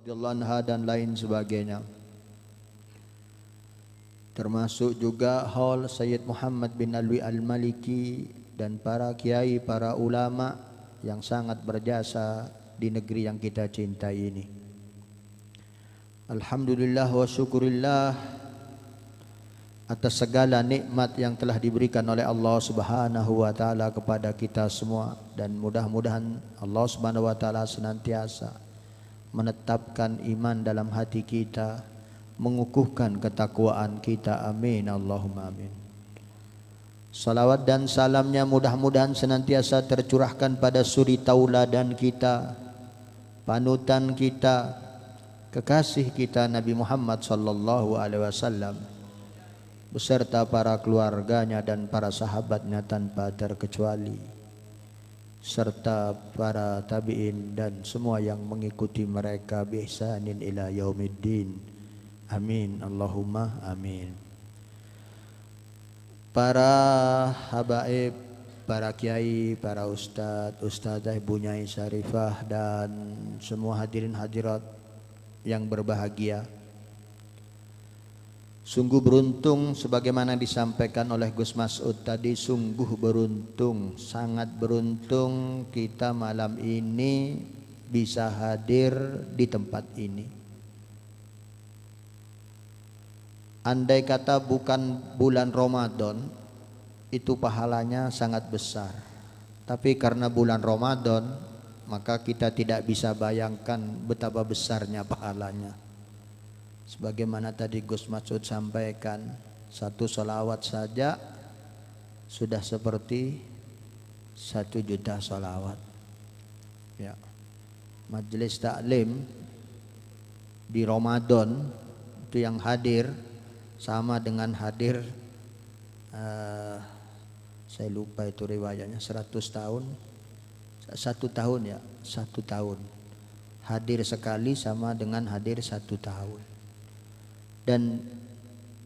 radhiyallahu anha dan lain sebagainya. Termasuk juga haul Sayyid Muhammad bin Alwi Al-Maliki dan para kiai, para ulama yang sangat berjasa di negeri yang kita cintai ini. Alhamdulillah wa syukurillah atas segala nikmat yang telah diberikan oleh Allah Subhanahu wa taala kepada kita semua, dan mudah-mudahan Allah Subhanahu wa taala senantiasa menetapkan iman dalam hati kita, mengukuhkan ketakwaan kita. Amin Allahumma amin. Salawat dan salamnya mudah-mudahan senantiasa tercurahkan pada suri tauladan kita, panutan kita, kekasih kita Nabi Muhammad sallallahu alaihi wasallam beserta para keluarganya dan para sahabatnya tanpa terkecuali, serta para tabi'in dan semua yang mengikuti mereka bi ihsanin ila yaumiddin. Amin Allahumma amin. Para habaib, para kiai, para ustadzah, Ibu Nyai Syarifah dan semua hadirin hadirat yang berbahagia, sungguh beruntung sebagaimana disampaikan oleh Gus Mas'ud tadi. Sungguh beruntung, sangat beruntung kita malam ini bisa hadir di tempat ini. Andai kata bukan bulan Ramadan, itu pahalanya sangat besar. Tapi karena bulan Ramadan, maka kita tidak bisa bayangkan betapa besarnya pahalanya. Sebagaimana tadi Gus Mas'ud sampaikan, satu sholawat saja sudah seperti 1.000.000 sholawat. Ya. Majelis taklim di Ramadan itu yang hadir sama dengan hadir saya lupa itu riwayatnya 100 tahun, 1 tahun ya, 1 tahun. Hadir sekali sama dengan hadir 1 tahun. Dan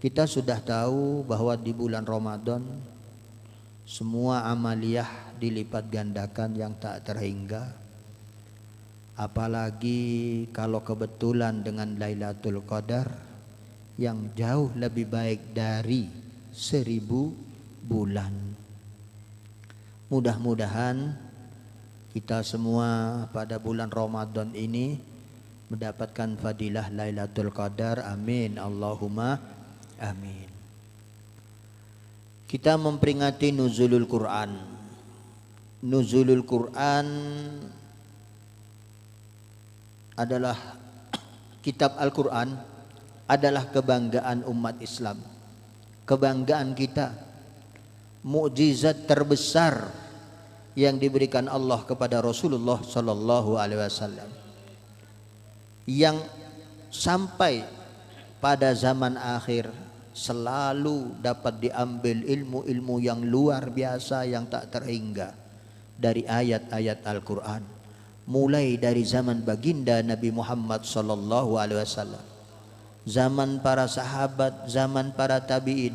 kita sudah tahu bahwa di bulan Ramadan semua amaliyah dilipat gandakan yang tak terhingga. Apalagi kalau kebetulan dengan Lailatul Qadar yang jauh lebih baik dari 1000 bulan. Mudah-mudahan kita semua pada bulan Ramadan ini mendapatkan fadilah Lailatul Qadar. Amin Allahumma amin. Kita memperingati nuzulul Quran. Nuzulul Quran adalah kitab Al-Quran adalah kebanggaan umat Islam, kebanggaan kita, mukjizat terbesar yang diberikan Allah kepada Rasulullah sallallahu alaihi wasallam, yang sampai pada zaman akhir selalu dapat diambil ilmu-ilmu yang luar biasa yang tak terhingga dari ayat-ayat Al-Quran, mulai dari zaman baginda Nabi Muhammad sallallahu alaihi wasallam, zaman para sahabat, zaman para tabi'in.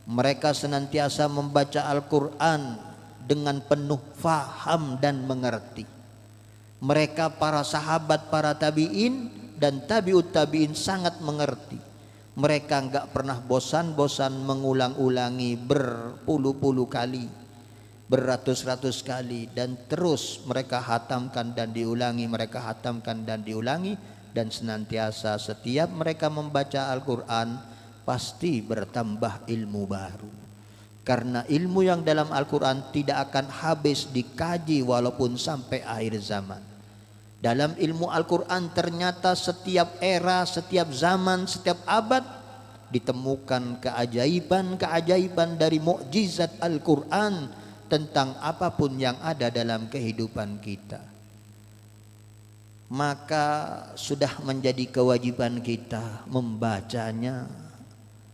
Mereka senantiasa membaca Al-Quran dengan penuh faham dan mengerti. Mereka para sahabat, para tabi'in dan tabi'ut tabi'in sangat mengerti. Mereka enggak pernah bosan-bosan mengulang-ulangi berpuluh-puluh kali, beratus-ratus kali, dan terus mereka hatamkan dan diulangi, mereka hatamkan dan diulangi, dan senantiasa setiap mereka membaca Al-Quran pasti bertambah ilmu baru. Karena ilmu yang dalam Al-Quran tidak akan habis dikaji walaupun sampai akhir zaman. Dalam ilmu Al-Quran ternyata setiap era, setiap zaman, setiap abad ditemukan keajaiban-keajaiban dari mukjizat Al-Quran tentang apapun yang ada dalam kehidupan kita. Maka sudah menjadi kewajiban kita membacanya,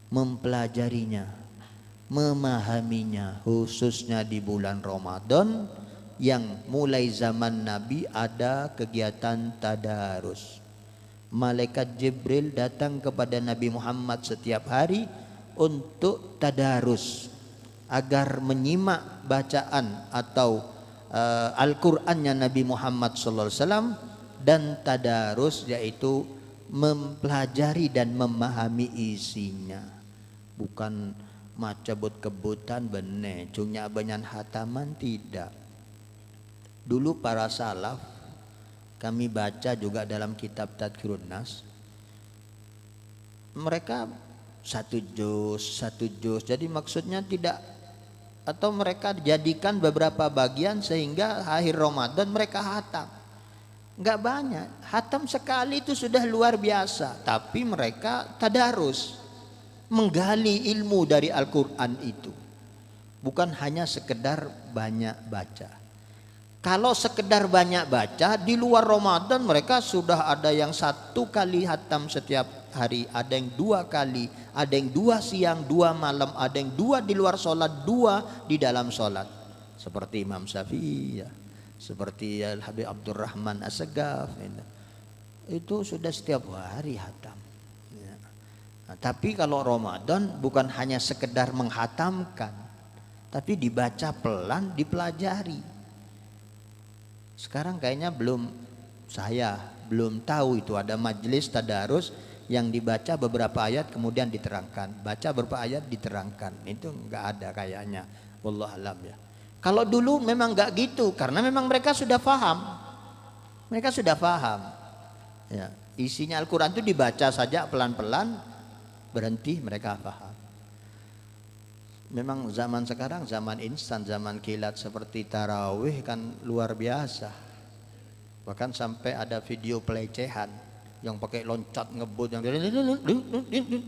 mempelajarinya, memahaminya, khususnya di bulan Ramadan yang mulai zaman Nabi ada kegiatan tadarus. Malaikat Jibril datang kepada Nabi Muhammad setiap hari untuk tadarus, agar menyimak bacaan atau Al-Qur'annya Nabi Muhammad sallallahu alaihi wasallam dan tadarus, yaitu mempelajari dan memahami isinya, bukan maca kebutan benih cungnya banyak hataman, tidak. Dulu para salaf, kami baca juga dalam kitab Tadhkirun Nas, mereka satu juz, jadi maksudnya tidak, atau mereka jadikan beberapa bagian sehingga akhir Ramadan mereka hatam. Enggak banyak, hatam sekali itu sudah luar biasa. Tapi mereka tadarus, menggali ilmu dari Al-Quran itu, bukan hanya sekedar banyak baca. Kalau sekedar banyak baca di luar Ramadan, mereka sudah ada yang 1 kali hatam setiap hari, ada yang 2 kali, ada yang 2 siang 2 malam, ada yang 2 di luar sholat, 2 di dalam sholat, seperti Imam Syafi'i ya, seperti Al-Habib Abdurrahman As-Segaf, itu sudah setiap hari hatam ya. Nah, tapi kalau Ramadan bukan hanya sekedar menghatamkan, tapi dibaca pelan, dipelajari. Sekarang kayaknya saya belum tahu itu ada majelis tadarus yang dibaca beberapa ayat kemudian diterangkan, baca beberapa ayat diterangkan, itu enggak ada kayaknya, wallahu alam ya. Kalau dulu memang enggak gitu, karena memang mereka sudah paham, ya, isinya Al-Quran itu dibaca saja pelan-pelan, berhenti, mereka paham. Memang zaman sekarang zaman instan, zaman kilat, seperti tarawih kan luar biasa. Bahkan sampai ada video pelecehan yang pakai loncat ngebut yang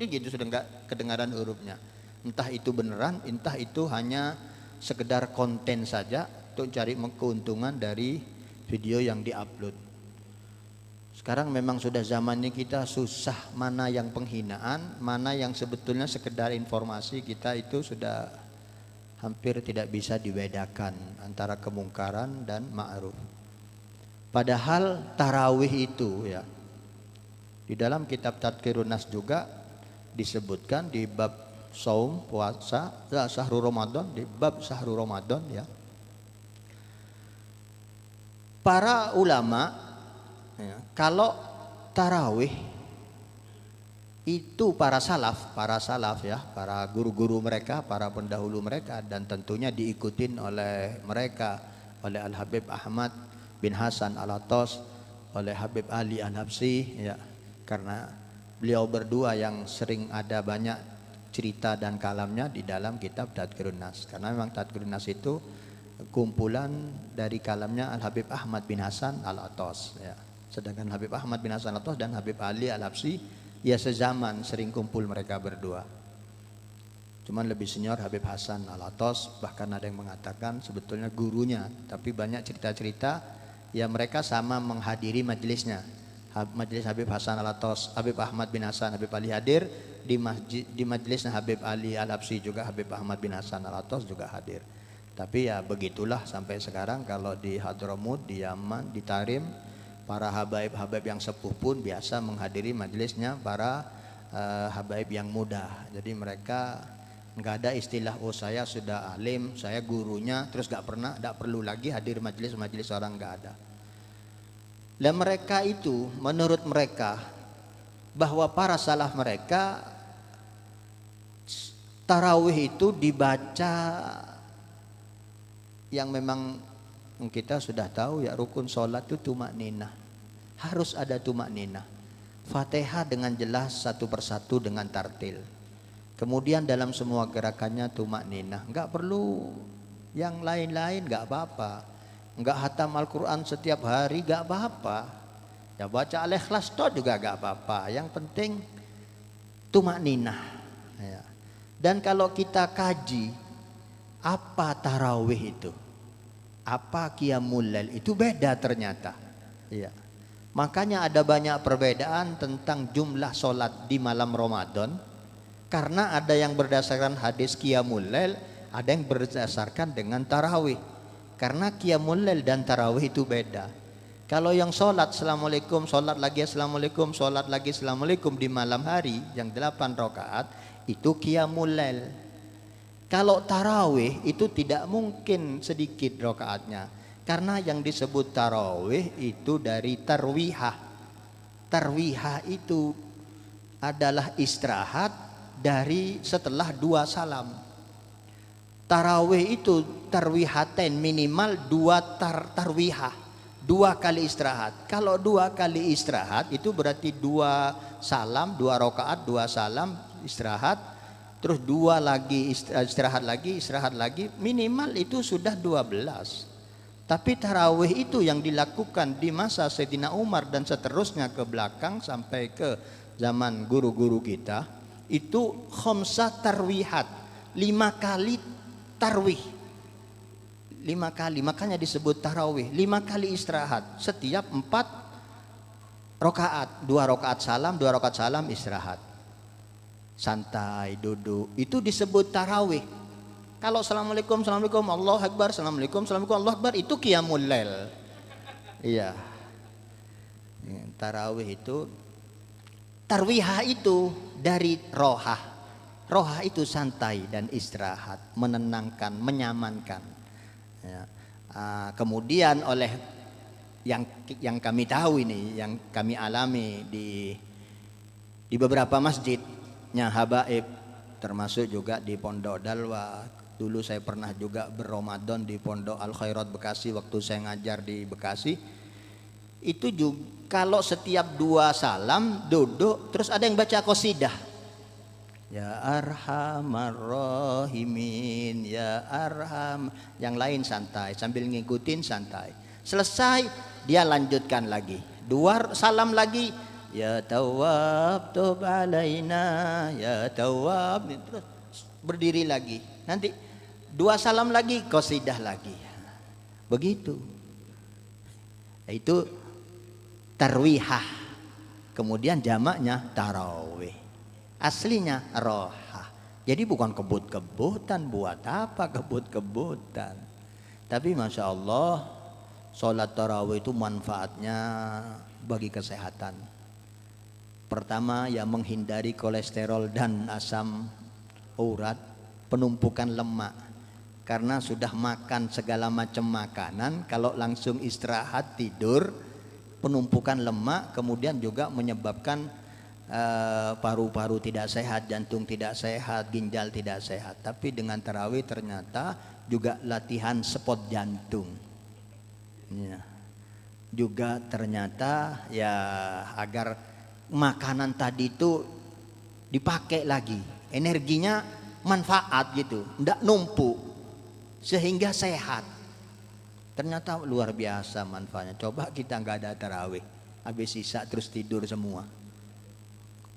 gitu, sudah enggak kedengaran hurufnya. Entah itu beneran, entah itu hanya sekedar konten saja untuk cari keuntungan dari video yang diupload. Sekarang memang sudah zamannya kita susah, mana yang penghinaan, mana yang sebetulnya sekedar informasi, kita itu sudah hampir tidak bisa dibedakan antara kemungkaran dan ma'ruf. Padahal tarawih itu ya, di dalam kitab Tadhkirun Nas juga disebutkan di bab saum, puasa, syahrul Ramadan, di bab syahrul Ramadan ya. Para ulama ya, kalau tarawih itu para salaf ya, para guru-guru mereka, para pendahulu mereka, dan tentunya diikutin oleh mereka, oleh Al-Habib Ahmad bin Hasan Al-Attas, oleh Habib Ali Al-Habsyi ya, karena beliau berdua yang sering ada banyak cerita dan kalamnya di dalam kitab Tadhkirun Nas, karena memang Tadhkirun Nas itu kumpulan dari kalamnya Al-Habib Ahmad bin Hasan Al-Attas ya. Sedangkan Habib Ahmad bin Hasan Al-Attas dan Habib Ali Al-Habsyi ya sezaman, sering kumpul mereka berdua. Cuman lebih senior Habib Hasan Al-Attas, bahkan ada yang mengatakan sebetulnya gurunya, tapi banyak cerita-cerita ya mereka sama menghadiri majelisnya. Majelis Habib Hasan Al-Attas, Habib Ahmad bin Hasan, Habib Ali hadir di majelisnya Habib Ali Al-Habsyi juga, Habib Ahmad bin Hasan Al-Attas juga hadir. Tapi ya begitulah sampai sekarang, kalau di Hadramut, di Yaman, di Tarim, para habaib-habaib yang sepuh pun biasa menghadiri majelisnya para habaib yang muda. Jadi mereka nggak ada istilah oh saya sudah alim, saya gurunya, terus nggak perlu lagi hadir majelis orang, nggak ada. Dan mereka itu menurut mereka bahwa para salaf mereka tarawih itu dibaca yang memang kita sudah tahu ya, rukun sholat itu tumakninah, harus ada tumakninah. Fatihah dengan jelas satu persatu dengan tartil. Kemudian dalam semua gerakannya tumakninah, nggak perlu yang lain-lain, nggak apa-apa. Nggak hatam Al-Quran setiap hari, nggak apa-apa. Ya baca Al-Ikhlas juga nggak apa-apa. Yang penting tumakninah. Ya. Dan kalau kita kaji apa tarawih itu, apa qiyamul lail itu, beda ternyata. Iya. Makanya ada banyak perbedaan tentang jumlah sholat di malam Ramadan, karena ada yang berdasarkan hadis qiyamul lail, ada yang berdasarkan dengan tarawih. Karena qiyamul lail dan tarawih itu beda. Kalau yang sholat assalamualaikum, sholat lagi assalamualaikum, sholat lagi assalamualaikum di malam hari yang 8 rakaat itu qiyamul lail. Kalau tarawih itu tidak mungkin sedikit rakaatnya. Karena yang disebut tarawih itu dari tarwihah. Tarwihah itu adalah istirahat dari setelah 2 salam. Tarawih itu tarwihaten, minimal 2 tarwihah, 2 kali istirahat. Kalau 2 kali istirahat itu berarti 2 salam, 2 rakaat, 2 salam istirahat, terus 2 lagi istirahat lagi, minimal itu sudah 12. Tapi tarawih itu yang dilakukan di masa Sayyidina Umar dan seterusnya ke belakang sampai ke zaman guru-guru kita, itu khamsa tarwihat, 5 kali tarwih, 5 kali, makanya disebut tarawih, 5 kali istirahat setiap 4 rakaat, 2 rakaat salam, 2 rakaat salam istirahat, santai duduk, itu disebut tarawih. Kalau assalamualaikum, assalamualaikum, Allahu akbar, assalamualaikum, assalamualaikum, Allahu akbar, itu qiyamul lail. Iya, tarawih itu, tarwihah itu dari rohah. Rohah itu santai dan istirahat, menenangkan, menyamankan. Ya. Kemudian oleh yang kami tahu ini, yang kami alami di beberapa masjidnya habaib, termasuk juga di Pondok Dalwa. Dulu saya pernah juga berRamadan di Pondok Al Khairat Bekasi waktu saya ngajar di Bekasi. Itu juga kalau setiap 2 salam duduk, terus ada yang baca qasidah. Ya Arhamar Rahimin, Ya Arham. Yang lain santai sambil ngikutin santai. Selesai dia lanjutkan lagi, 2 salam lagi, Ya Tawwab tub alaina, Ya Tawwab, terus berdiri lagi. Nanti 2 salam lagi, qasidah lagi. Begitu. Itu tarwihah. Kemudian jamaknya tarawih. Aslinya rohah. Jadi bukan kebut-kebutan. Buat apa kebut-kebutan? Tapi Masya Allah, sholat tarawih itu manfaatnya bagi kesehatan. Pertama, ya menghindari kolesterol dan asam urat, penumpukan lemak. Karena sudah makan segala macam makanan, kalau langsung istirahat tidur, penumpukan lemak, kemudian juga menyebabkan paru-paru tidak sehat, jantung tidak sehat, ginjal tidak sehat. Tapi dengan tarawih ternyata juga latihan spot jantung. Ya. Juga ternyata ya agar makanan tadi itu dipakai lagi, energinya manfaat gitu, tidak numpuk, sehingga sehat. Ternyata luar biasa manfaatnya. Coba kita nggak ada tarawih, habis sisa terus tidur semua.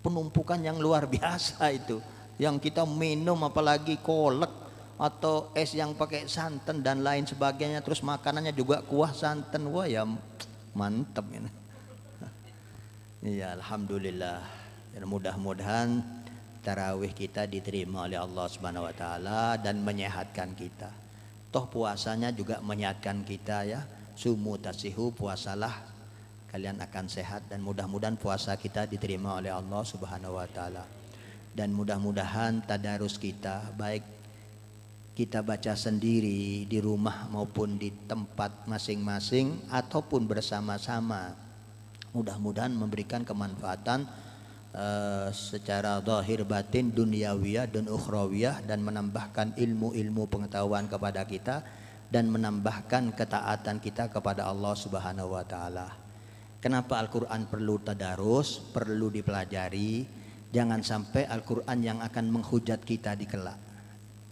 Penumpukan yang luar biasa itu, yang kita minum apalagi kolak atau es yang pakai santan dan lain sebagainya, terus makanannya juga kuah santan, wah ya mantap ini. Iya, alhamdulillah. Dan mudah-mudahan tarawih kita diterima oleh Allah Subhanahu wa taala dan menyehatkan kita. Toh puasanya juga menyehatkan kita ya. Sumu tasihu, puasalah kalian akan sehat, dan mudah-mudahan puasa kita diterima oleh Allah Subhanahu wa taala. Dan mudah-mudahan tadarus kita, baik kita baca sendiri di rumah maupun di tempat masing-masing ataupun bersama-sama, mudah-mudahan memberikan kemanfaatan secara zahir batin, duniawiyah dan ukhrawiyah, dan menambahkan ilmu-ilmu pengetahuan kepada kita dan menambahkan ketaatan kita kepada Allah Subhanahu wa taala. Kenapa Al-Quran perlu tadarus, perlu dipelajari? Jangan sampai Al-Quran yang akan menghujat kita di kelak.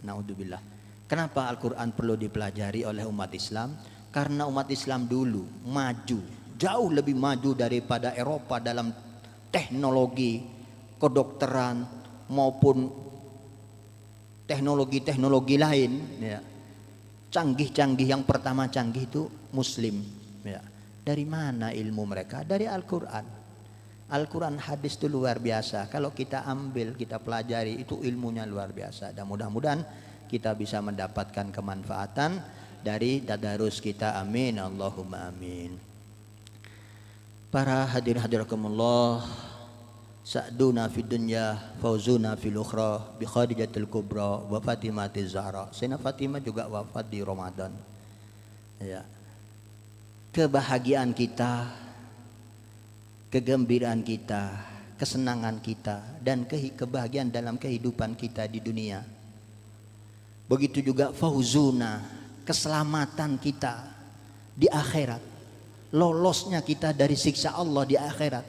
Naudzubillah. Kenapa Al-Quran perlu dipelajari oleh umat Islam? Karena umat Islam dulu maju, jauh lebih maju daripada Eropa dalam teknologi kedokteran maupun teknologi-teknologi lain. Ya. Canggih-canggih, yang pertama canggih itu Muslim. Ya. Dari mana ilmu mereka? Dari Al-Quran. Al-Quran, hadis itu luar biasa. Kalau kita ambil, kita pelajari, itu ilmunya luar biasa. Dan mudah-mudahan kita bisa mendapatkan kemanfaatan dari tadarus kita. Amin, Allahumma amin. Para hadirin hadirakumullah, sa'duna fid dunya fauzuna fil ukhra bi Khadijatul Kubra wa Fatimatiz Zahra. Sayyidina Fatimah juga wafat di Ramadan. Ya. kebahagiaan kita, kegembiraan kita, kesenangan kita, dan kebahagiaan dalam kehidupan kita di dunia. Begitu juga fauzuna, keselamatan kita di akhirat, lolosnya kita dari siksa Allah di akhirat,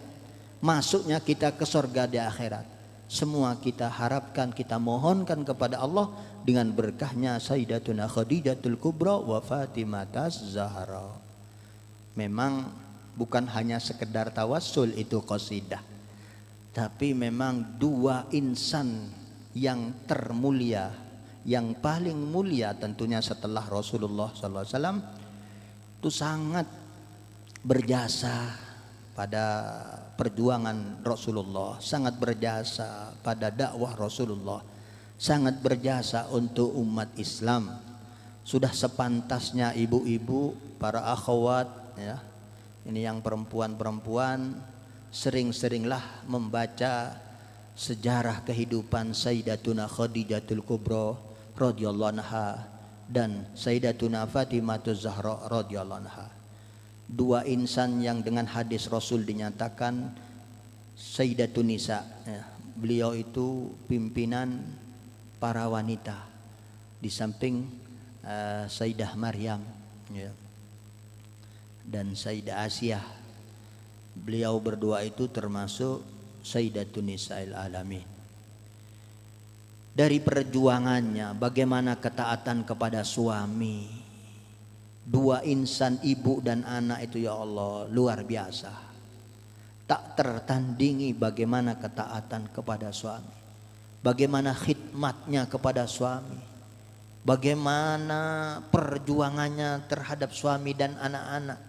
masuknya kita ke surga di akhirat. Semua kita harapkan, kita mohonkan kepada Allah dengan berkahnya Sayyidatuna Khadijatul Kubra wa Fatimah Zahra. Memang bukan hanya sekedar tawassul itu qasidah, tapi memang dua insan yang termulia, yang paling mulia tentunya setelah Rasulullah SAW, itu sangat berjasa pada perjuangan Rasulullah, sangat berjasa pada dakwah Rasulullah, sangat berjasa untuk umat Islam. Sudah sepantasnya ibu-ibu, para akhwat ya, ini yang perempuan-perempuan, sering-seringlah membaca sejarah kehidupan Sayyidatuna Khadijatul Kubra radhiyallahu anha dan Sayyidatuna Fatimah Zahra radhiyallahu anha. Dua insan yang dengan hadis Rasul dinyatakan Sayyidatun Nisa ya. Beliau itu pimpinan para wanita di samping Sayyidah Maryam ya, dan Sayyidah Asyah. Beliau berdua itu termasuk Sayyidatun Nisa'il Alamin. Dari perjuangannya, bagaimana ketaatan kepada suami, dua insan ibu dan anak itu ya Allah luar biasa, tak tertandingi bagaimana ketaatan kepada suami, bagaimana khidmatnya kepada suami, bagaimana perjuangannya terhadap suami dan anak-anak.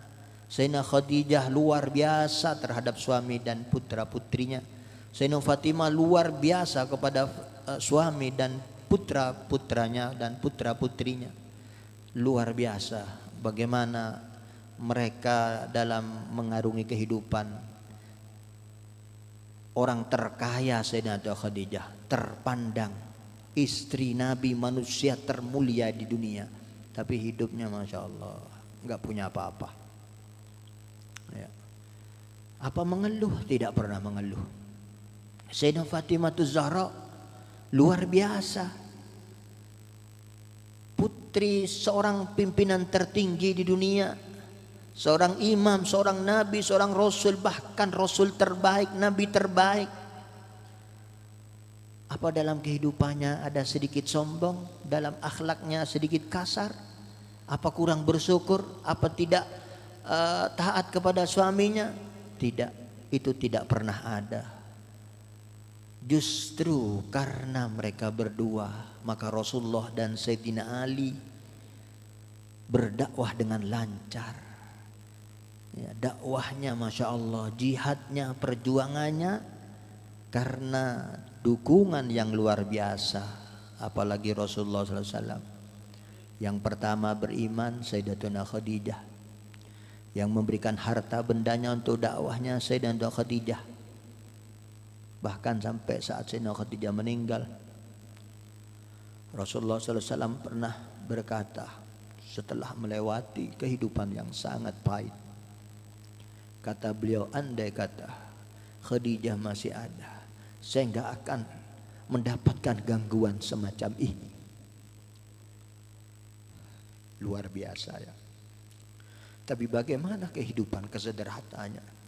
Sayyidina Khadijah luar biasa terhadap suami dan putra-putrinya. Sayyidina Fatimah luar biasa kepada suami dan putra-putranya dan putra-putrinya. Luar biasa bagaimana mereka dalam mengarungi kehidupan. Orang terkaya Sayyidatul Khadijah, terpandang, istri Nabi, manusia termulia di dunia, tapi hidupnya Masya Allah nggak punya apa-apa ya. Apa mengeluh? Tidak pernah mengeluh. Sayyidah Fatimah Zahra luar biasa, putri seorang pimpinan tertinggi di dunia, seorang imam, seorang nabi, seorang rasul, bahkan rasul terbaik, nabi terbaik. Apa dalam kehidupannya ada sedikit sombong, dalam akhlaknya sedikit kasar? Apa kurang bersyukur? Apa tidak taat kepada suaminya? Tidak, itu tidak pernah ada. Justru karena mereka berdua, maka Rasulullah dan Sayyidina Ali berdakwah dengan lancar ya, dakwahnya Masya Allah, jihadnya, perjuangannya, karena dukungan yang luar biasa. Apalagi Rasulullah SAW yang pertama beriman Sayyidatuna Khadijah, yang memberikan harta bendanya untuk dakwahnya Sayyidatuna Khadijah. Bahkan sampai saat Sayyidatuna Khadijah meninggal, Rasulullah SAW pernah berkata setelah melewati kehidupan yang sangat pahit, kata beliau, andai kata Khadijah masih ada, saya enggak akan mendapatkan gangguan semacam ini. Luar biasa ya. Tapi bagaimana kehidupan kesederhanaannya,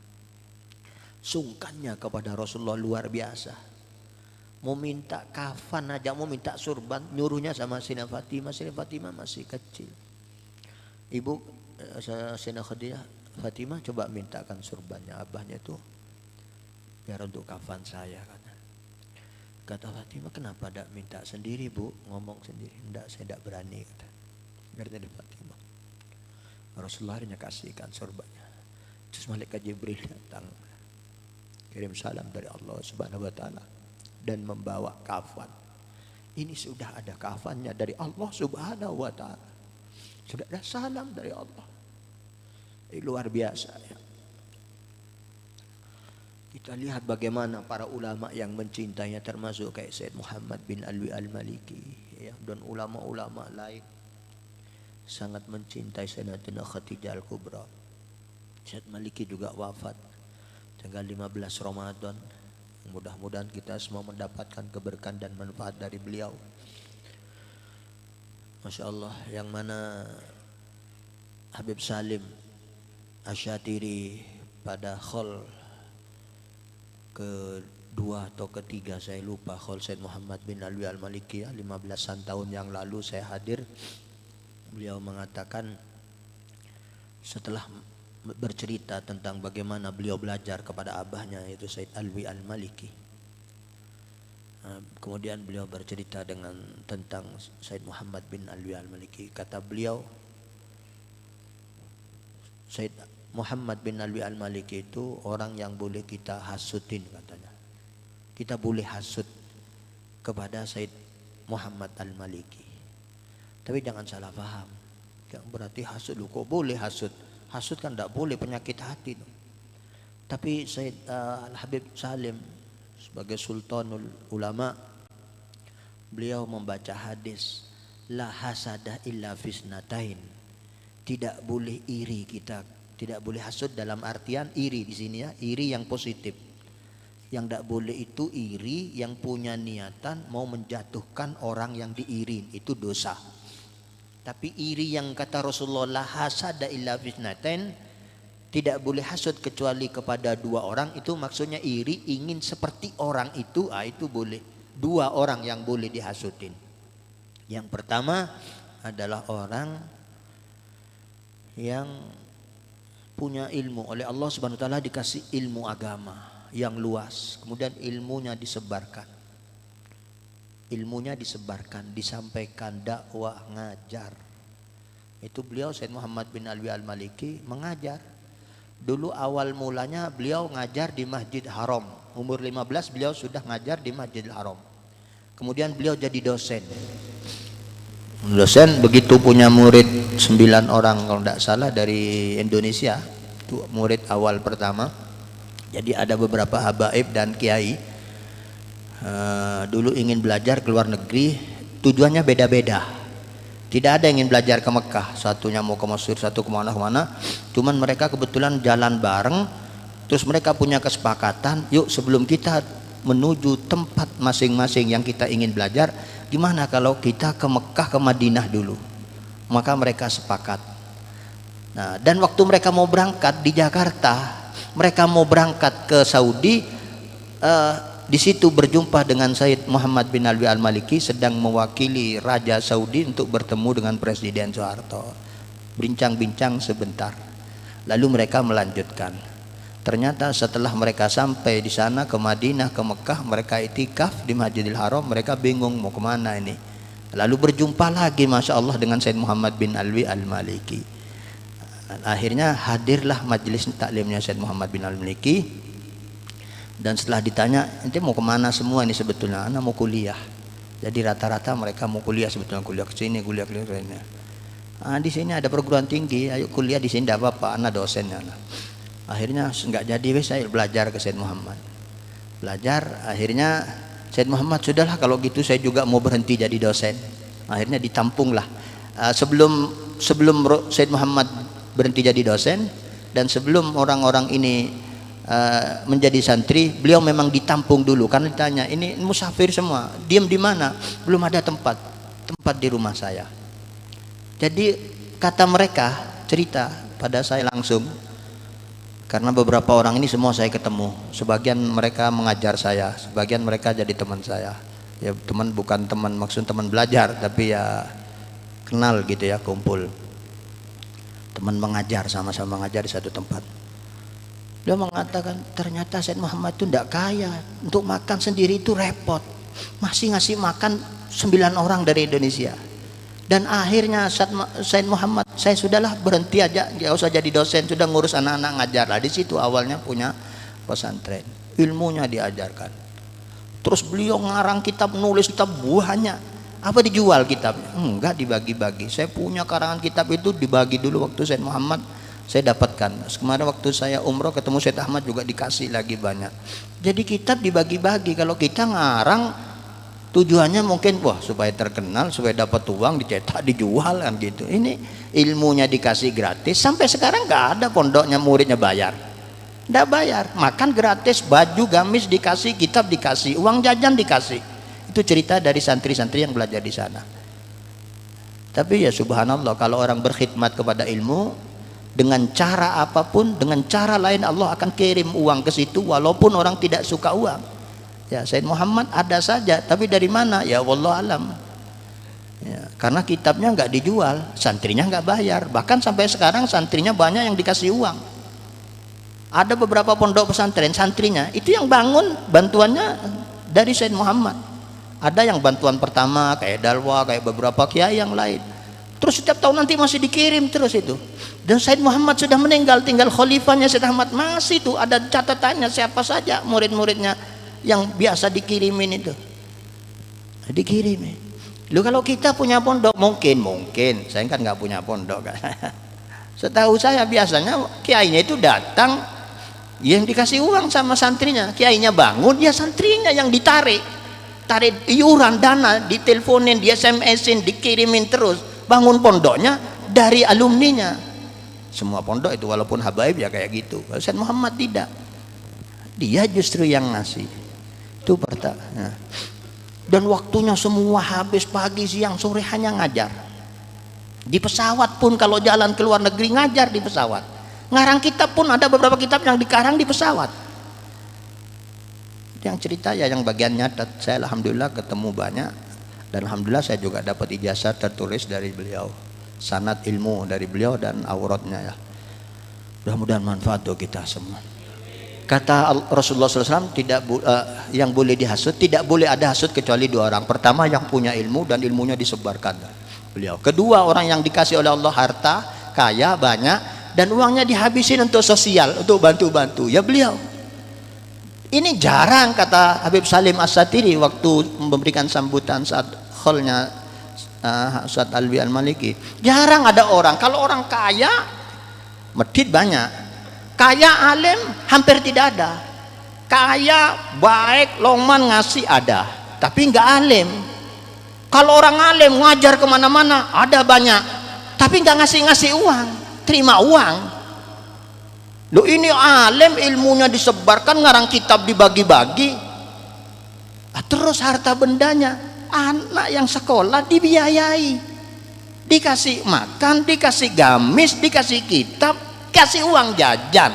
sungkannya kepada Rasulullah luar biasa. Mau minta kafan aja, mau minta surban, nyuruhnya sama Sayyidah Fatimah. Sayyidah Fatimah masih kecil. Ibu Sayyidah Khadijah, Fatimah coba mintakan surbannya abahnya tuh biar untuk kafan saya. Kata Fatimah, kenapa tidak minta sendiri bu, ngomong sendiri? Tidak, saya tidak berani. Kata dari Fatimah. Rasulullah hanya kasihkan surbannya. Terus malaikat Jibril datang, kirim salam dari Allah Subhanahu Wa Taala dan membawa kafan. Ini sudah ada kafannya dari Allah Subhanahu Wa Taala, sudah ada salam dari Allah. Ini luar biasa ya. Kita lihat bagaimana para ulama yang mencintainya, termasuk kayak Sayyid Muhammad bin Alwi Al-Maliki ya, dan ulama-ulama lain sangat mencintai Sayyidatuna Khadijah Al-Kubra. Syed Maliki juga wafat tanggal 15 Ramadan. Mudah-mudahan kita semua mendapatkan keberkahan dan manfaat dari beliau. Masya Allah, yang mana Habib Salim Asyatiri pada khol kedua atau ketiga saya lupa, khol Said Muhammad bin Alwi Al-Maliki, 15-an tahun yang lalu saya hadir. Beliau mengatakan setelah bercerita tentang bagaimana beliau belajar kepada abahnya yaitu Said Alwi Al-Maliki. Kemudian beliau bercerita tentang Said Muhammad bin Alwi Al-Maliki. Kata beliau, Said Muhammad bin Alwi Al-Maliki itu orang yang boleh kita hasutin katanya. Kita boleh hasut kepada Said Muhammad Al-Maliki. Tapi jangan salah paham. Berarti hasut lu kok boleh hasut? Hasut kan tidak boleh, penyakit hati. Tapi Said Al-Habib Salim sebagai sultanul ulama, beliau membaca hadis la hasadah illa fisnatain. Tidak boleh iri kita, tidak boleh hasut dalam artian iri di sini ya, iri yang positif. Yang tidak boleh itu iri yang punya niatan mau menjatuhkan orang yang diiri, itu dosa. Tapi iri yang kata Rasulullah la hasada illa fisnatain, tidak boleh hasud kecuali kepada dua orang, itu maksudnya iri ingin seperti orang itu, itu boleh. Dua orang yang boleh dihasudin. Yang pertama adalah orang yang punya ilmu, oleh Allah Subhanahu wa taala dikasih ilmu agama yang luas, kemudian ilmunya disebarkan. Ilmunya disebarkan, disampaikan, dakwah, ngajar. Itu beliau Said Muhammad bin Alwi Al-Maliki mengajar. Dulu awal mulanya beliau ngajar di Masjid Haram. Umur 15 beliau sudah ngajar di Masjidil Haram. Kemudian beliau jadi dosen. Dosen begitu punya murid 9 orang kalau tidak salah dari Indonesia. Itu murid awal pertama. Jadi ada beberapa habaib dan kiai. Dulu ingin belajar ke luar negeri, tujuannya beda-beda. Tidak ada yang ingin belajar ke Mekah, satunya mau ke Mesir, satu kemana-mana. Cuman mereka kebetulan jalan bareng, terus mereka punya kesepakatan, yuk sebelum kita menuju tempat masing-masing yang kita ingin belajar, gimana kalau kita ke Mekah, ke Madinah dulu. Maka mereka sepakat. Nah, dan waktu mereka mau berangkat di Jakarta, mereka mau berangkat ke Saudi, di situ berjumpa dengan Said Muhammad bin Alwi Al-Maliki sedang mewakili Raja Saudi untuk bertemu dengan Presiden Soeharto. Bincang-bincang sebentar. Lalu mereka melanjutkan. Ternyata setelah mereka sampai di sana ke Madinah, ke Mekah, mereka itikaf di Masjidil Haram, mereka bingung mau kemana ini. Lalu berjumpa lagi Masya Allah dengan Said Muhammad bin Alwi Al-Maliki. Akhirnya hadirlah majelis taklimnya Said Muhammad bin Al-Maliki. Dan setelah ditanya, ente mau kemana semua ini sebetulnya? Anak mau kuliah. Jadi rata-rata mereka mau kuliah sebetulnya, kuliah ke sini, kuliah ke sini. Di sini ada perguruan tinggi, ayo kuliah di sini tidak apa-apa, anak dosennya. Akhirnya nggak jadi, saya belajar ke Said Muhammad. Belajar, akhirnya Said Muhammad sudahlah kalau gitu saya juga mau berhenti jadi dosen. Akhirnya ditampunglah. Sebelum Said Muhammad berhenti jadi dosen dan sebelum orang-orang ini menjadi santri, beliau memang ditampung dulu karena ditanya, ini musafir semua, diam di mana? Belum ada tempat di rumah saya. Jadi kata mereka cerita pada saya langsung, karena beberapa orang ini semua saya ketemu, sebagian mereka mengajar saya, sebagian mereka jadi teman saya. Ya teman bukan teman maksud teman belajar, tapi ya kenal gitu ya, kumpul teman mengajar, sama-sama mengajar di satu tempat. Dia mengatakan ternyata Said Muhammad itu tidak kaya, untuk makan sendiri itu repot, masih ngasih makan 9 orang dari Indonesia. Dan akhirnya Said Muhammad, saya sudahlah berhenti aja, nggak usah jadi dosen, sudah ngurus anak-anak ngajar lah. Di situ awalnya punya pesantren, ilmunya diajarkan. Terus beliau ngarang kitab, nulis kitab banyak. Apa dijual kitabnya? Enggak, dibagi-bagi. Saya punya karangan kitab itu dibagi dulu waktu Said Muhammad. Saya dapatkan. Kemarin waktu saya umroh ketemu Syed Ahmad juga dikasih lagi banyak. Jadi kitab dibagi-bagi. Kalau kita ngarang Tujuannya mungkin wah supaya terkenal, supaya dapat uang, dicetak, dijual kan gitu. Ini ilmunya dikasih gratis, sampai sekarang nggak ada pondoknya muridnya bayar. Nggak bayar, makan gratis, baju gamis dikasih, kitab dikasih, uang jajan dikasih. Itu cerita dari santri-santri yang belajar di sana. Tapi ya subhanallah, kalau orang berkhidmat kepada ilmu dengan cara apapun, dengan cara lain Allah akan kirim uang ke situ walaupun orang tidak suka uang. Ya, Said Muhammad ada saja, tapi dari mana? Ya wallahu alam. Ya, karena kitabnya nggak dijual, santrinya nggak bayar. Bahkan sampai sekarang santrinya banyak yang dikasih uang. Ada beberapa pondok pesantren santrinya itu yang bangun bantuannya dari Said Muhammad. Ada yang bantuan pertama kayak Dalwa, kayak beberapa kiai yang lain. Terus setiap tahun nanti masih dikirim terus itu. Dan Said Muhammad sudah meninggal, tinggal khalifahnya Said Ahmad, masih tuh ada catatannya siapa saja murid-muridnya yang biasa dikirimin itu. Dikirimin. Lu kalau kita punya pondok mungkin saya kan nggak punya pondok kan. Setahu saya biasanya kiainya itu datang yang dikasih uang sama santrinya, kiainya bangun ya santrinya yang tarik iuran dana, diteleponin, di SMS-in, dikirimin terus. Bangun pondoknya dari alumninya. Semua pondok itu walaupun habaib ya kayak gitu. Said Muhammad tidak. Dia justru yang ngasih. Itu pertama. Nah. Dan waktunya semua habis, pagi, siang, sore hanya ngajar. Di pesawat pun kalau jalan ke luar negeri ngajar di pesawat. Ngarang kitab pun ada beberapa kitab yang dikarang di pesawat. Yang cerita ya yang bagian nyatet, saya alhamdulillah ketemu banyak. Dan alhamdulillah saya juga dapat ijazah tertulis dari beliau, sanad ilmu dari beliau dan auratnya ya. Mudah-mudahan manfaat untuk kita semua. Kata Rasulullah SAW, yang boleh dihasut, tidak boleh ada hasut kecuali dua orang. Pertama yang punya ilmu dan ilmunya disebarkan, beliau. Kedua orang yang dikasih oleh Allah harta, kaya, banyak, dan uangnya dihabisin untuk sosial, untuk bantu-bantu, ya beliau. Ini jarang, kata Habib Salim As-Satiri waktu memberikan sambutan saat kholnya Ustaz Alwi Al-Maliki. Jarang ada orang, kalau orang kaya, medit banyak, kaya alim hampir tidak ada, kaya baik longman ngasih ada, tapi nggak alim. Kalau orang alim ngajar kemana-mana ada banyak, tapi nggak ngasih uang, terima uang. Loh ini alim, ilmunya disebarkan, ngarang kitab dibagi-bagi, terus harta bendanya anak yang sekolah dibiayai, dikasih makan, dikasih gamis, dikasih kitab, kasih uang jajan.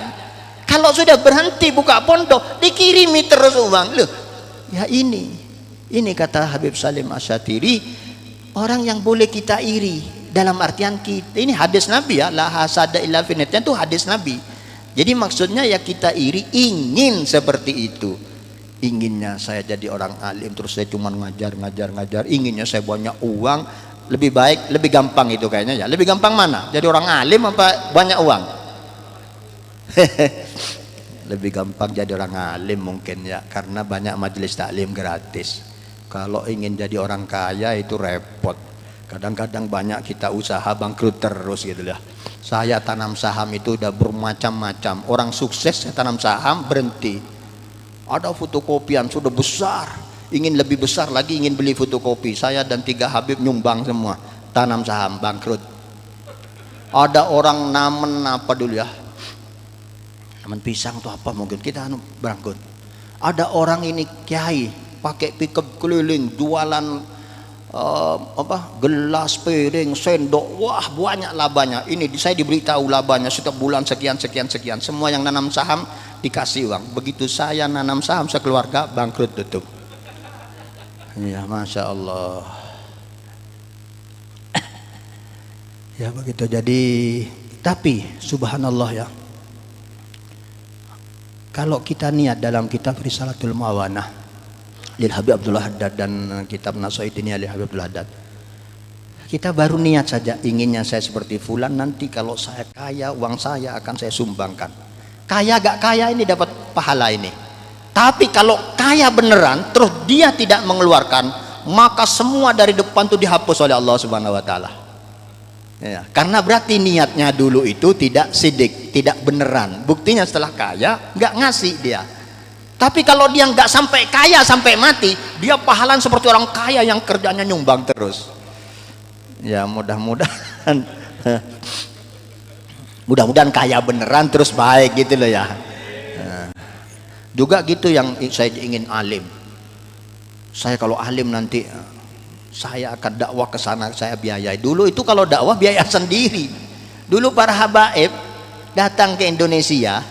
Kalau sudah berhenti buka pondok dikirimi terus uang. Loh ya ini kata Habib Salim Asy-Syatiri, orang yang boleh kita iri dalam artian kita, ini hadis Nabi ya, la hasada illa finitnya, itu hadis Nabi. Jadi maksudnya ya kita iri, ingin seperti itu. Inginnya saya jadi orang alim terus saya cuma ngajar, inginnya saya banyak uang. Lebih baik, lebih gampang itu kayaknya ya. Lebih gampang mana? Jadi orang alim apa banyak uang? Lebih gampang jadi orang alim mungkin ya, karena banyak majelis taklim gratis. Kalau ingin jadi orang kaya itu repot. Kadang-kadang banyak kita usaha bangkrut terus gitu ya. Saya tanam saham itu udah bermacam-macam. Orang sukses saya tanam saham berhenti. Ada fotokopian sudah besar, ingin lebih besar lagi, ingin beli fotokopi. Saya dan 3 Habib nyumbang semua, tanam saham bangkrut. Ada orang namen apa dulu ya, namen pisang tuh apa mungkin kita bangkrut. Ada orang ini kiai pakai pickup keliling jualan gelas, piring, sendok, wah banyak labanya. Ini saya diberitahu labanya setiap bulan sekian. Semua yang nanam saham dikasih uang. Begitu saya nanam saham sekeluarga bangkrut tutup. Ya masya Allah. Ya begitu. Jadi tapi subhanallah ya, kalau kita niat dalam kitab Risalatul Muawanah Lil Habib Abdullah Haddad dan kitab Nasaidin Lil Habib Abdullah Haddad, kita baru niat saja, inginnya saya seperti fulan, nanti kalau saya kaya uang saya akan saya sumbangkan. Kaya gak kaya ini dapat pahala ini. Tapi kalau kaya beneran terus dia tidak mengeluarkan, maka semua dari depan itu dihapus oleh Allah Subhanahu wa taala. Ya, karena berarti niatnya dulu itu tidak sidik, tidak beneran. Buktinya setelah kaya nggak ngasih dia. Tapi kalau dia nggak sampai kaya sampai mati, dia pahalan seperti orang kaya yang kerjanya nyumbang terus. Ya mudah-mudahan mudah-mudahan kaya beneran terus baik gitu loh ya. Nah, juga gitu yang saya ingin alim. Saya kalau alim nanti saya akan dakwah ke sana, saya biayai. Dulu itu kalau dakwah biaya sendiri. Dulu para habaib datang ke Indonesia,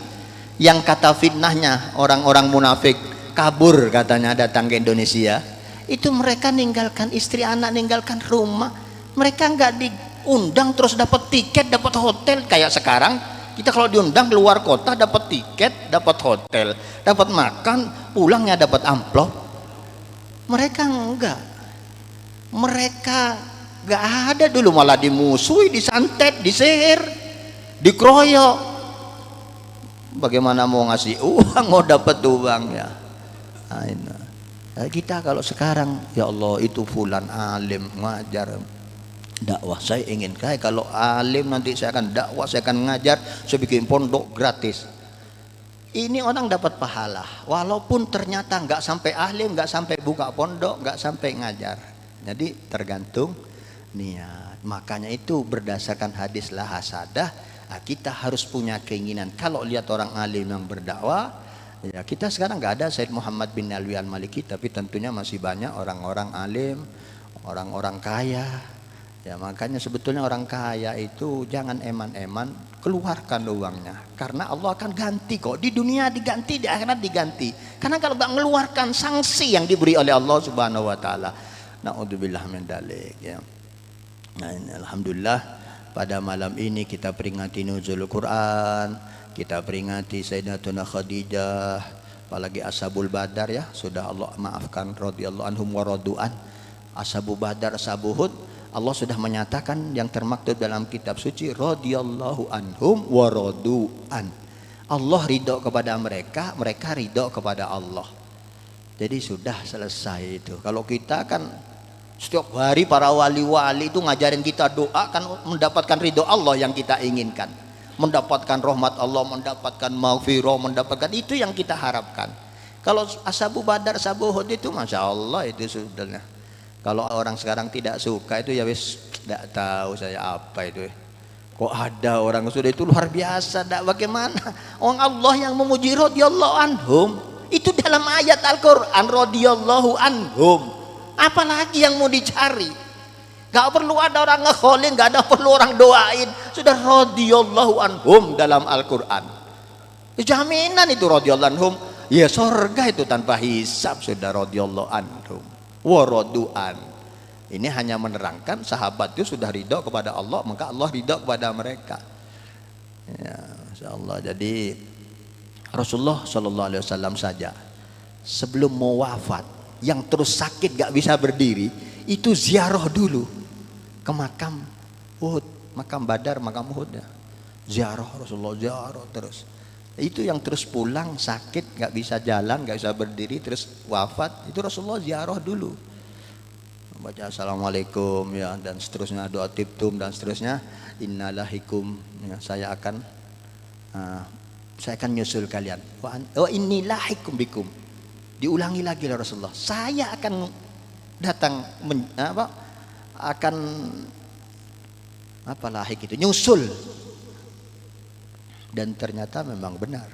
yang kata fitnahnya orang-orang munafik kabur katanya datang ke Indonesia, itu mereka ninggalkan istri anak, ninggalkan rumah, mereka nggak diundang terus dapat tiket, dapat hotel. Kayak sekarang kita kalau diundang keluar kota dapat tiket, dapat hotel, dapat makan, pulangnya dapat amplop. Mereka enggak, mereka enggak ada. Dulu malah dimusuhi, disantet, disihir, dikeroyok. Bagaimana mau ngasih uang, mau dapat uang ya. Nah, kita kalau sekarang ya Allah itu fulan alim ngajar dakwah, saya ingin kayak kalau alim nanti saya akan dakwah, saya akan ngajar, saya bikin pondok gratis. Ini orang dapat pahala walaupun ternyata nggak sampai alim, nggak sampai buka pondok, nggak sampai ngajar. Jadi tergantung niat. Makanya itu berdasarkan hadis la hasadah, kita harus punya keinginan. Kalau lihat orang alim yang berdakwah, ya kita sekarang nggak ada Said Muhammad bin Alwi al-Maliki, tapi tentunya masih banyak orang-orang alim, orang-orang kaya. Ya makanya sebetulnya orang kaya itu jangan eman-eman, keluarkan uangnya, karena Allah akan ganti kok. Di dunia diganti, di akhirat diganti. Karena kalau nggak mengeluarkan sanksi yang diberi oleh Allah Subhanahu Wa Taala. Naudzubillah min dzalik ya. Nah, ini alhamdulillah pada malam ini kita peringati nuzul Quran, kita peringati Sayyidatuna Khadijah, apalagi Ashabul Badar ya, sudah Allah maafkan radhiyallahu anhum wa radu'an. Ashabul Badar, Ashabul Uhud, Allah sudah menyatakan yang termaktub dalam kitab suci radhiyallahu anhum wa radu'an. Allah ridho kepada mereka, mereka ridho kepada Allah. Jadi sudah selesai itu. Kalau kita kan setiap hari para wali-wali itu ngajarin kita doa kan mendapatkan ridho Allah yang kita inginkan, mendapatkan rahmat Allah, mendapatkan maghfirah, mendapatkan itu yang kita harapkan. Kalau Ashabul Badar, Ashabul Uhud itu masya Allah itu sudah. Kalau orang sekarang tidak suka itu ya wis tidak tahu saya apa itu. Kok ada orang sudah itu luar biasa, tidak bagaimana? Orang Allah yang memuji radhiyallahu anhum itu dalam ayat Al-Quran radhiyallahu anhum. Apalagi yang mau dicari? Gak perlu ada orang ngekholin, gak ada perlu orang doain. Sudah radhiyallahu anhum dalam Al-Quran. Jaminan itu radhiyallahu anhum. Ya surga itu tanpa hisab sudah radhiyallahu anhum. Waradu'an. Ini hanya menerangkan sahabat itu sudah ridho kepada Allah, maka Allah ridho kepada mereka. Ya, insyaallah. Jadi Rasulullah Shallallahu Alaihi Wasallam saja sebelum mau wafat, yang terus sakit gak bisa berdiri, itu ziarah dulu ke makam Uhud, makam Badar, makam Uhud ya. Ziarah Rasulullah, ziarah terus. Itu yang terus pulang sakit gak bisa jalan, gak bisa berdiri, terus wafat, itu Rasulullah ziarah dulu, baca assalamualaikum ya, dan seterusnya, doa tibtum dan seterusnya, innalahikum ya, saya akan nyusul kalian, wa innilahikum bikum, diulangi lagi oleh Rasulullah, saya akan datang akan apa lahik itu, nyusul. Dan ternyata memang benar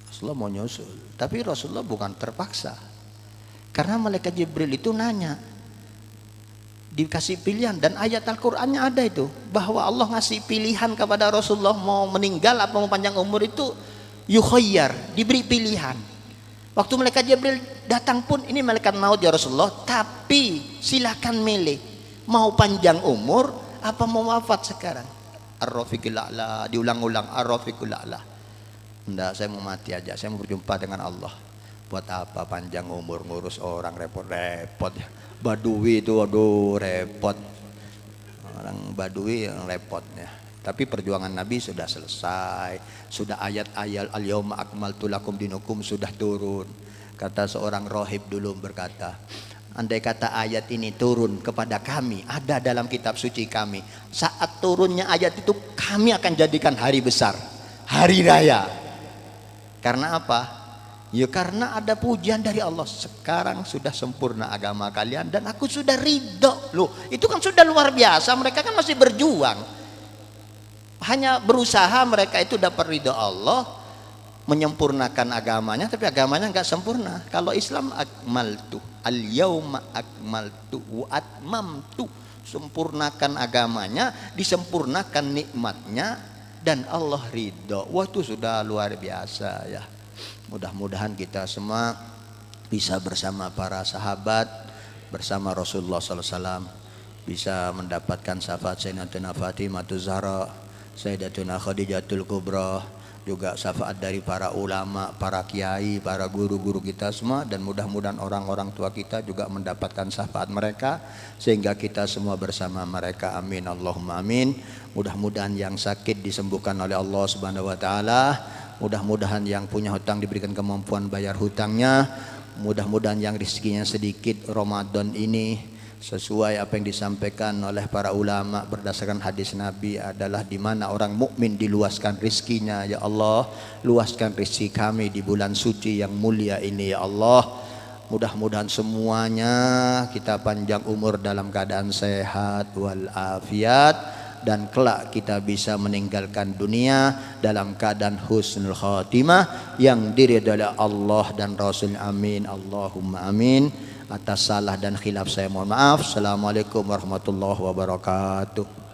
Rasulullah mau nyusul, tapi Rasulullah bukan terpaksa, karena malaikat Jibril itu nanya, dikasih pilihan, dan ayat Al-Qur'annya ada itu, bahwa Allah ngasih pilihan kepada Rasulullah mau meninggal apa mau panjang umur itu yukhayyar, diberi pilihan. Waktu malaikat Jibril datang pun, ini malaikat maut ya Rasulullah, tapi silakan milih mau panjang umur apa mau wafat sekarang. Ar-Rafiqul A'la, diulang-ulang Ar-Rafiqul A'la. Enggak, saya mau mati aja, saya mau berjumpa dengan Allah. Buat apa panjang umur ngurus orang, repot-repot ya. Badui itu aduh repot. Orang Badui yang repot ya. Tapi perjuangan Nabi sudah selesai. Sudah ayat-ayat al-yauma akmaltu lakum dinukum sudah turun. Kata seorang rohib dulu berkata, andai kata ayat ini turun kepada kami, ada dalam kitab suci kami, saat turunnya ayat itu kami akan jadikan hari besar, hari raya. Karena apa? Ya karena ada pujian dari Allah, sekarang sudah sempurna agama kalian dan aku sudah ridho. Loh, itu kan sudah luar biasa. Mereka kan masih berjuang, hanya berusaha mereka itu dapat ridho Allah, menyempurnakan agamanya, tapi agamanya nggak sempurna. Kalau Islam akmaltu al yauma akmaltu wa atmamtu, sempurnakan agamanya, disempurnakan nikmatnya, dan Allah ridho. Wah, itu sudah luar biasa ya. Mudah-mudahan kita semua bisa bersama para sahabat, bersama Rasulullah SAW, bisa mendapatkan syafaat Sayyidatuna Fatimah Zahra, Sayyidatuna Khadijatul Kubra, juga syafaat dari para ulama, para kiai, para guru-guru kita semua, dan mudah-mudahan orang-orang tua kita juga mendapatkan syafaat mereka sehingga kita semua bersama mereka. Amin Allahumma amin. Mudah-mudahan yang sakit disembuhkan oleh Allah Subhanahu wa taala. Mudah-mudahan yang punya hutang diberikan kemampuan bayar hutangnya. Mudah-mudahan yang rezekinya sedikit Ramadan ini sesuai apa yang disampaikan oleh para ulama berdasarkan hadis Nabi adalah di mana orang mukmin diluaskan rezekinya. Ya Allah, luaskan rezeki kami di bulan suci yang mulia ini ya Allah. Mudah-mudahan semuanya kita panjang umur dalam keadaan sehat walafiat, dan kelak kita bisa meninggalkan dunia dalam keadaan husnul khatimah yang diridhai oleh Allah dan Rasul. Amin Allahumma amin. Atas salah dan khilaf saya mohon maaf. Assalamualaikum warahmatullahi wabarakatuh.